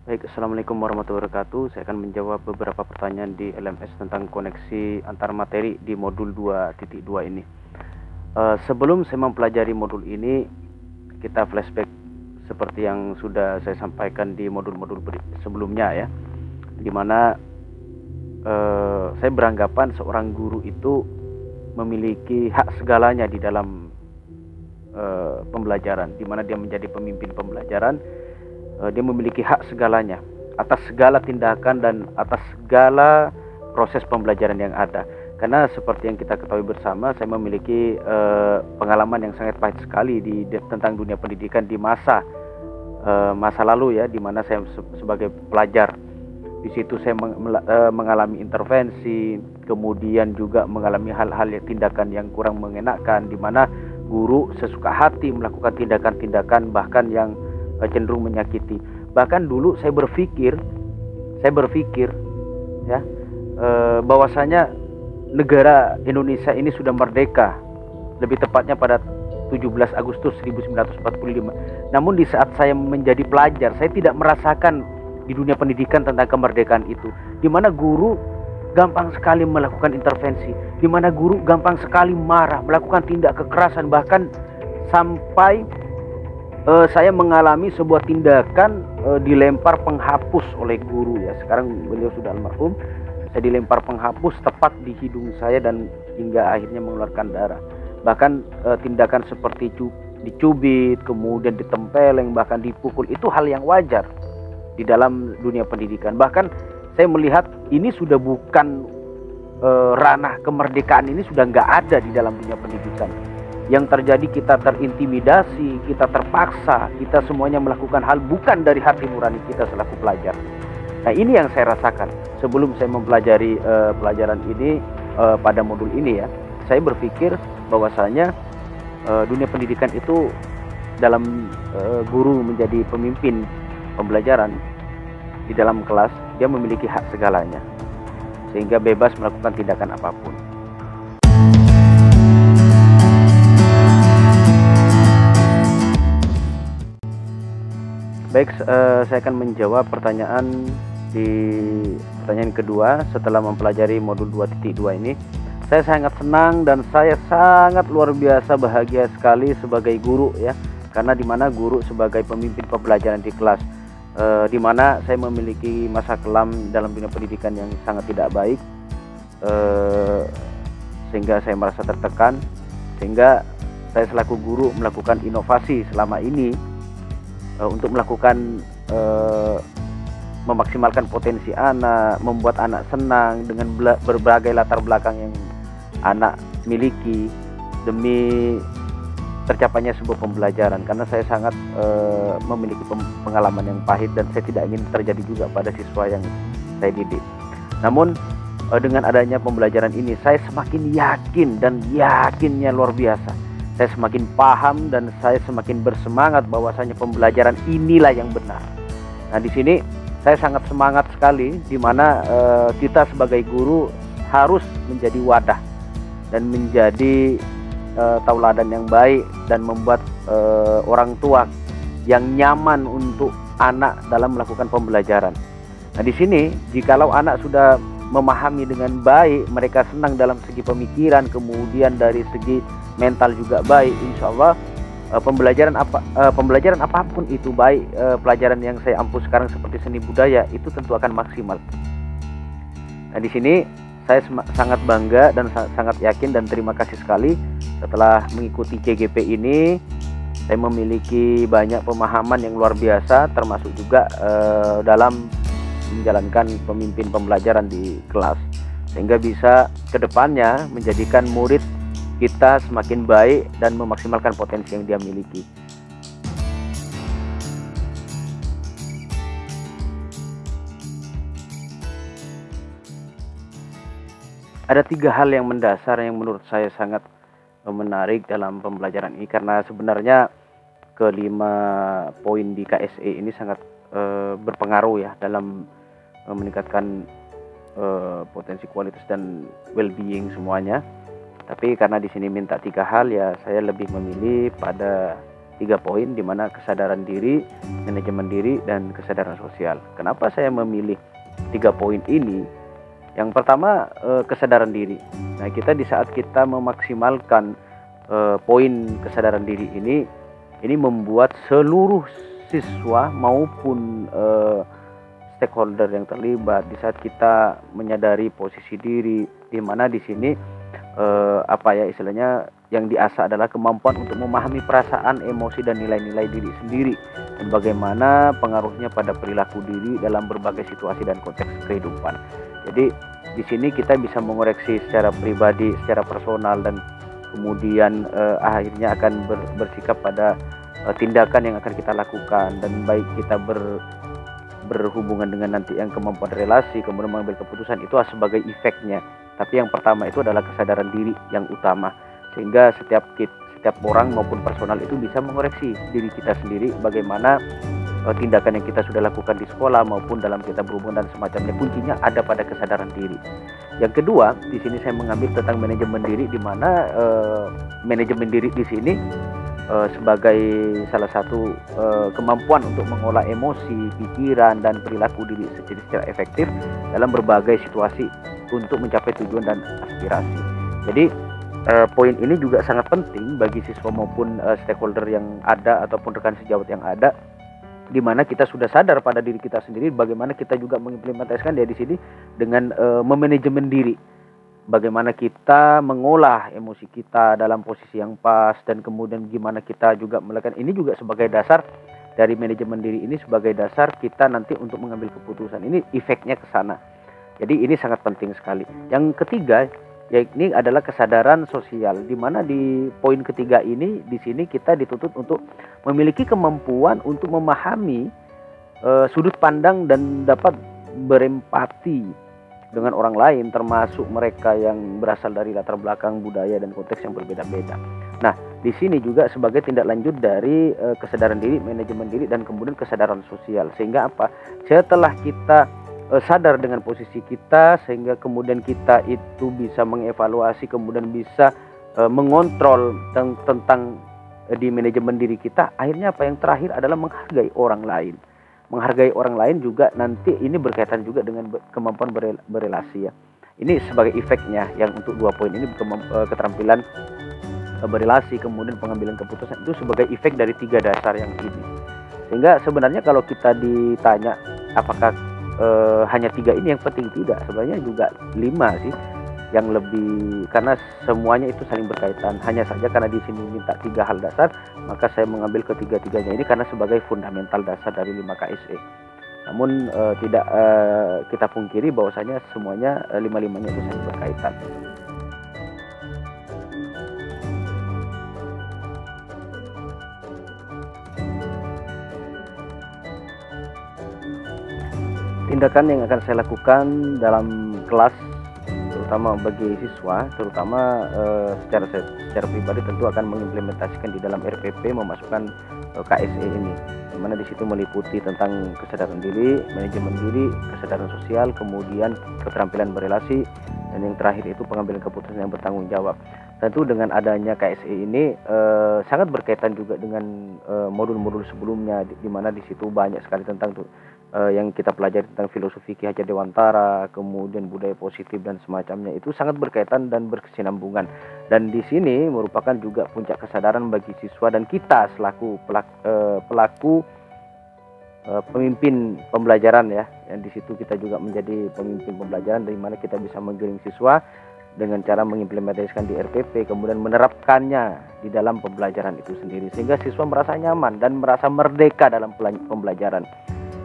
Baik, Assalamualaikum warahmatullahi wabarakatuh. Saya akan menjawab beberapa pertanyaan di LMS tentang koneksi antar materi di modul 2.2 ini. Sebelum saya mempelajari modul ini, kita flashback seperti yang sudah saya sampaikan di modul-modul sebelumnya ya, dimana saya beranggapan seorang guru itu memiliki hak segalanya di dalam pembelajaran, dimana dia menjadi pemimpin pembelajaran. Dia memiliki hak segalanya atas segala tindakan dan atas segala proses pembelajaran yang ada. Karena seperti yang kita ketahui bersama, saya memiliki pengalaman yang sangat pahit sekali tentang dunia pendidikan di masa lalu ya, di mana saya sebagai pelajar. Di situ saya mengalami intervensi, kemudian juga mengalami hal-hal tindakan yang kurang mengenakan, di mana guru sesuka hati melakukan tindakan-tindakan bahkan yang cenderung menyakiti. Bahkan dulu saya berpikir ya, bahwasanya negara Indonesia ini sudah merdeka, lebih tepatnya pada 17 Agustus 1945. Namun di saat saya menjadi pelajar, saya tidak merasakan di dunia pendidikan tentang kemerdekaan itu, di mana guru gampang sekali melakukan intervensi, di mana guru gampang sekali marah, melakukan tindak kekerasan, bahkan sampai saya mengalami sebuah tindakan dilempar penghapus oleh guru ya. Sekarang beliau sudah almarhum. Saya dilempar penghapus tepat di hidung saya dan hingga akhirnya mengeluarkan darah. Bahkan tindakan seperti dicubit, kemudian ditempeleng, bahkan dipukul, itu hal yang wajar di dalam dunia pendidikan. Bahkan saya melihat ini sudah bukan ranah kemerdekaan, ini sudah nggak ada di dalam dunia pendidikan. Yang terjadi kita terintimidasi, kita terpaksa, kita semuanya melakukan hal bukan dari hati nurani kita selaku pelajar. Nah, ini yang saya rasakan sebelum saya mempelajari pelajaran ini pada modul ini ya. Saya berpikir bahwasanya dunia pendidikan itu dalam guru menjadi pemimpin pembelajaran di dalam kelas, dia memiliki hak segalanya sehingga bebas melakukan tindakan apapun. Baik, saya akan menjawab pertanyaan kedua setelah mempelajari modul 2.2 ini. Saya sangat senang dan saya sangat luar biasa bahagia sekali sebagai guru ya, karena dimana guru sebagai pemimpin pembelajaran di kelas, dimana saya memiliki masa kelam dalam dunia pendidikan yang sangat tidak baik, sehingga saya merasa tertekan, sehingga saya selaku guru melakukan inovasi selama ini untuk melakukan memaksimalkan potensi anak, membuat anak senang dengan berbagai latar belakang yang anak miliki demi tercapainya sebuah pembelajaran. Karena saya sangat memiliki pengalaman yang pahit dan saya tidak ingin terjadi juga pada siswa yang saya didik. Namun dengan adanya pembelajaran ini, saya semakin yakin dan yakinnya luar biasa. Saya semakin paham dan saya semakin bersemangat bahwasanya pembelajaran inilah yang benar. Nah, di sini saya sangat semangat sekali, di mana kita sebagai guru harus menjadi wadah dan menjadi tauladan yang baik dan membuat orang tua yang nyaman untuk anak dalam melakukan pembelajaran. Nah, di sini jikalau anak sudah memahami dengan baik, mereka senang dalam segi pemikiran, kemudian dari segi mental juga baik, insya Allah pembelajaran apapun itu, baik pelajaran yang saya ampu sekarang seperti seni budaya, itu tentu akan maksimal. Nah, di sini saya sangat bangga dan sangat yakin dan terima kasih sekali setelah mengikuti CGP ini. Saya memiliki banyak pemahaman yang luar biasa, termasuk juga dalam menjalankan pemimpin pembelajaran di kelas, sehingga bisa kedepannya menjadikan murid kita semakin baik dan memaksimalkan potensi yang dia miliki. Ada 3 hal yang mendasar yang menurut saya sangat menarik dalam pembelajaran ini, karena sebenarnya kelima poin di KSE ini sangat berpengaruh ya dalam meningkatkan potensi, kualitas dan well-being semuanya. Tapi karena di sini minta 3 hal ya, saya lebih memilih pada 3 poin, di mana kesadaran diri, manajemen diri, dan kesadaran sosial. Kenapa saya memilih 3 poin ini? Yang pertama, kesadaran diri. Nah, kita di saat kita memaksimalkan poin kesadaran diri ini membuat seluruh siswa maupun stakeholder yang terlibat, di saat kita menyadari posisi diri, di mana di sini istilahnya yang diasah adalah kemampuan untuk memahami perasaan, emosi, dan nilai-nilai diri sendiri, dan bagaimana pengaruhnya pada perilaku diri dalam berbagai situasi dan konteks kehidupan. Jadi di sini kita bisa mengoreksi secara pribadi, secara personal, dan kemudian akhirnya akan bersikap pada tindakan yang akan kita lakukan, dan baik kita berhubungan dengan nanti yang kemampuan relasi, kemudian mengambil keputusan, itu sebagai efeknya. Tapi yang pertama itu adalah kesadaran diri yang utama, sehingga setiap orang maupun personal itu bisa mengoreksi diri kita sendiri, bagaimana tindakan yang kita sudah lakukan di sekolah maupun dalam kita berhubungan dan semacamnya. Kuncinya ada pada kesadaran diri. Yang kedua, di sini saya mengambil tentang manajemen diri, di mana manajemen diri di sini sebagai salah satu kemampuan untuk mengolah emosi, pikiran, dan perilaku diri secara efektif dalam berbagai situasi untuk mencapai tujuan dan aspirasi. Jadi poin ini juga sangat penting bagi siswa maupun stakeholder yang ada ataupun rekan sejawat yang ada, di mana kita sudah sadar pada diri kita sendiri, bagaimana kita juga mengimplementasikan dia di sini dengan memanajemen diri. Bagaimana kita mengolah emosi kita dalam posisi yang pas, dan kemudian gimana kita juga melakukan ini juga sebagai dasar dari manajemen diri ini, sebagai dasar kita nanti untuk mengambil keputusan. Ini efeknya ke sana. Jadi ini sangat penting sekali. Yang ketiga, yakni adalah kesadaran sosial, di mana di poin ketiga ini di sini kita dituntut untuk memiliki kemampuan untuk memahami sudut pandang dan dapat berempati dengan orang lain, termasuk mereka yang berasal dari latar belakang budaya dan konteks yang berbeda-beda. Nah, di sini juga sebagai tindak lanjut dari kesadaran diri, manajemen diri, dan kemudian kesadaran sosial. Sehingga apa? Setelah kita sadar dengan posisi kita, sehingga kemudian kita itu bisa mengevaluasi, kemudian bisa mengontrol tentang di manajemen diri kita. Akhirnya apa yang terakhir adalah menghargai orang lain. Menghargai orang lain juga nanti ini berkaitan juga dengan kemampuan berelasi ya. Ini sebagai efeknya, yang untuk 2 poin ini keterampilan berelasi, kemudian pengambilan keputusan, itu sebagai efek dari 3 dasar yang ini. Sehingga sebenarnya kalau kita ditanya apakah hanya 3 ini yang penting, tidak, sebenarnya juga 5 sih yang lebih, karena semuanya itu saling berkaitan. Hanya saja karena di sini minta 3 hal dasar, maka saya mengambil ketiga-tiganya ini karena sebagai fundamental dasar dari 5 KSE. Namun tidak kita pungkiri bahwasanya semuanya 5-5-nya itu saling berkaitan. Tindakan yang akan saya lakukan dalam kelas, terutama bagi siswa, terutama secara pribadi tentu akan mengimplementasikan di dalam RPP, memasukkan KSE ini, di mana di situ meliputi tentang kesadaran diri, manajemen diri, kesadaran sosial, kemudian keterampilan berelasi, dan yang terakhir itu pengambilan keputusan yang bertanggung jawab. Tentu dengan adanya KSE ini sangat berkaitan juga dengan modul-modul sebelumnya, di mana di situ banyak sekali tentang yang kita pelajari tentang filosofi Ki Hajar Dewantara, kemudian budaya positif dan semacamnya, itu sangat berkaitan dan berkesinambungan. Dan di sini merupakan juga puncak kesadaran bagi siswa dan kita selaku pelaku pemimpin pembelajaran ya. Yang di situ kita juga menjadi pemimpin pembelajaran, dari mana kita bisa menggiring siswa dengan cara mengimplementasikan di RPP, kemudian menerapkannya di dalam pembelajaran itu sendiri, sehingga siswa merasa nyaman dan merasa merdeka dalam pembelajaran.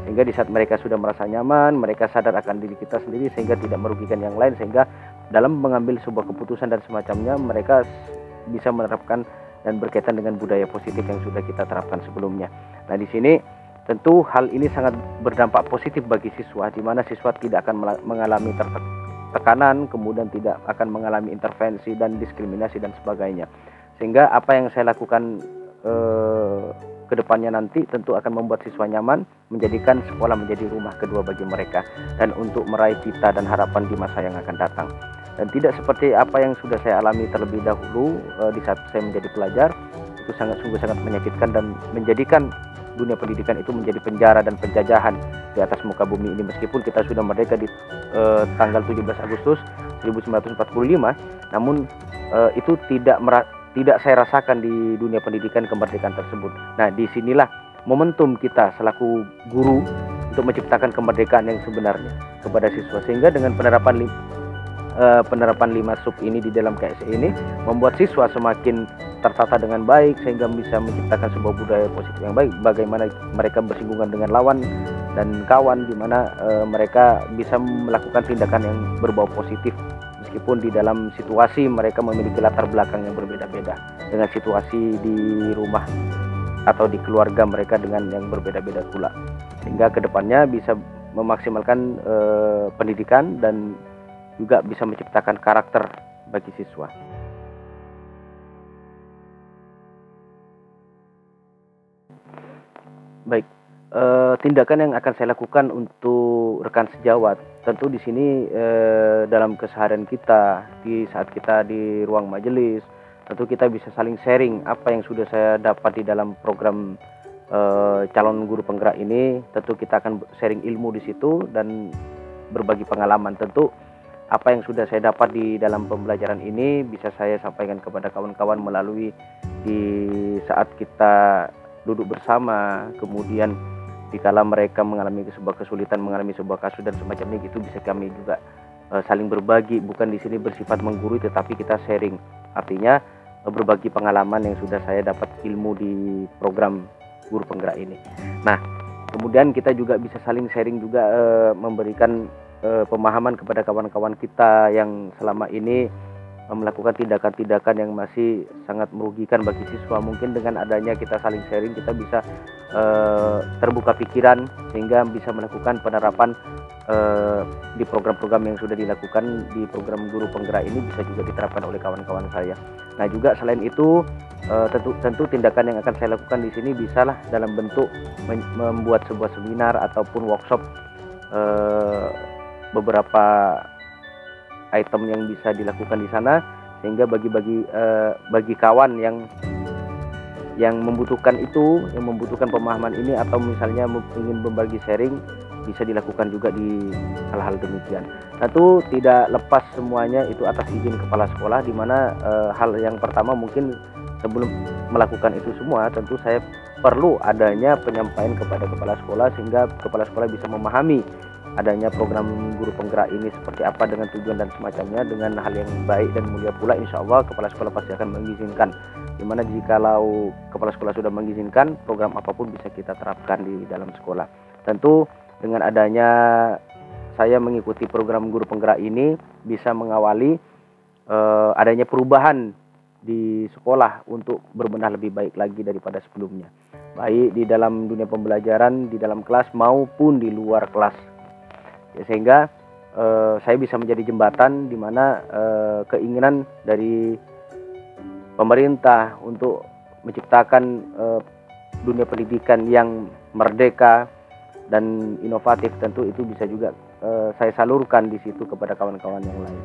Sehingga di saat mereka sudah merasa nyaman, mereka sadar akan diri kita sendiri, sehingga tidak merugikan yang lain, sehingga dalam mengambil sebuah keputusan dan semacamnya mereka bisa menerapkan dan berkaitan dengan budaya positif yang sudah kita terapkan sebelumnya. Nah, di sini tentu hal ini sangat berdampak positif bagi siswa, di mana siswa tidak akan mengalami tekanan, kemudian tidak akan mengalami intervensi dan diskriminasi dan sebagainya. Sehingga apa yang saya lakukan kedepannya nanti tentu akan membuat siswa nyaman, menjadikan sekolah menjadi rumah kedua bagi mereka, dan untuk meraih cita dan harapan di masa yang akan datang. Dan tidak seperti apa yang sudah saya alami terlebih dahulu di saat saya menjadi pelajar, itu sungguh sangat menyakitkan dan menjadikan dunia pendidikan itu menjadi penjara dan penjajahan di atas muka bumi ini. Meskipun kita sudah merdeka di tanggal 17 Agustus 1945, namun itu tidak saya rasakan di dunia pendidikan kemerdekaan tersebut. Nah, disinilah momentum kita selaku guru untuk menciptakan kemerdekaan yang sebenarnya kepada siswa, sehingga dengan penerapan 5 sub ini di dalam KSE ini membuat siswa semakin tertata dengan baik, sehingga bisa menciptakan sebuah budaya positif yang baik. Bagaimana mereka bersinggungan dengan lawan dan kawan, di mana mereka bisa melakukan tindakan yang berbau positif meskipun di dalam situasi mereka memiliki latar belakang yang berbeda-beda, dengan situasi di rumah atau di keluarga mereka dengan yang berbeda-beda pula, sehingga kedepannya bisa memaksimalkan pendidikan dan juga bisa menciptakan karakter bagi siswa. Baik, tindakan yang akan saya lakukan untuk rekan sejawat, tentu di sini dalam keseharian kita, di saat kita di ruang majelis, tentu kita bisa saling sharing apa yang sudah saya dapat di dalam program calon guru penggerak ini. Tentu kita akan sharing ilmu di situ dan berbagi pengalaman. Tentu apa yang sudah saya dapat di dalam pembelajaran ini bisa saya sampaikan kepada kawan-kawan melalui di saat kita duduk bersama, kemudian dikala mereka mengalami sebuah kesulitan, mengalami sebuah kasus dan semacamnya gitu, bisa kami juga saling berbagi. Bukan di sini bersifat menggurui, tetapi kita sharing, artinya berbagi pengalaman yang sudah saya dapat ilmu di program guru penggerak ini. Nah, kemudian kita juga bisa saling sharing juga, memberikan pemahaman kepada kawan-kawan kita yang selama ini melakukan tindakan-tindakan yang masih sangat merugikan bagi siswa. Mungkin dengan adanya kita saling sharing, kita bisa terbuka pikiran sehingga bisa melakukan penerapan di program-program yang sudah dilakukan di program guru penggerak ini bisa juga diterapkan oleh kawan-kawan saya. Nah, juga selain itu tentu tindakan yang akan saya lakukan di sini bisalah dalam bentuk membuat sebuah seminar ataupun workshop, beberapa item yang bisa dilakukan di sana, sehingga bagi kawan yang membutuhkan itu, yang membutuhkan pemahaman ini, atau misalnya ingin berbagi sharing, bisa dilakukan juga di hal-hal demikian. Tentu tidak lepas semuanya itu atas izin kepala sekolah, di mana hal yang pertama mungkin sebelum melakukan itu semua, tentu saya perlu adanya penyampaian kepada kepala sekolah, sehingga kepala sekolah bisa memahami adanya program guru penggerak ini seperti apa dengan tujuan dan semacamnya, dengan hal yang baik dan mulia pula. Insya Allah kepala sekolah pasti akan mengizinkan, dimana jikalau kepala sekolah sudah mengizinkan, program apapun bisa kita terapkan di dalam sekolah. Tentu dengan adanya saya mengikuti program guru penggerak ini bisa mengawali adanya perubahan di sekolah untuk berbenah lebih baik lagi daripada sebelumnya, baik di dalam dunia pembelajaran, di dalam kelas maupun di luar kelas. Ya, sehingga saya bisa menjadi jembatan di mana keinginan dari pemerintah untuk menciptakan dunia pendidikan yang merdeka dan inovatif, tentu itu bisa juga saya salurkan di situ kepada kawan-kawan yang lain.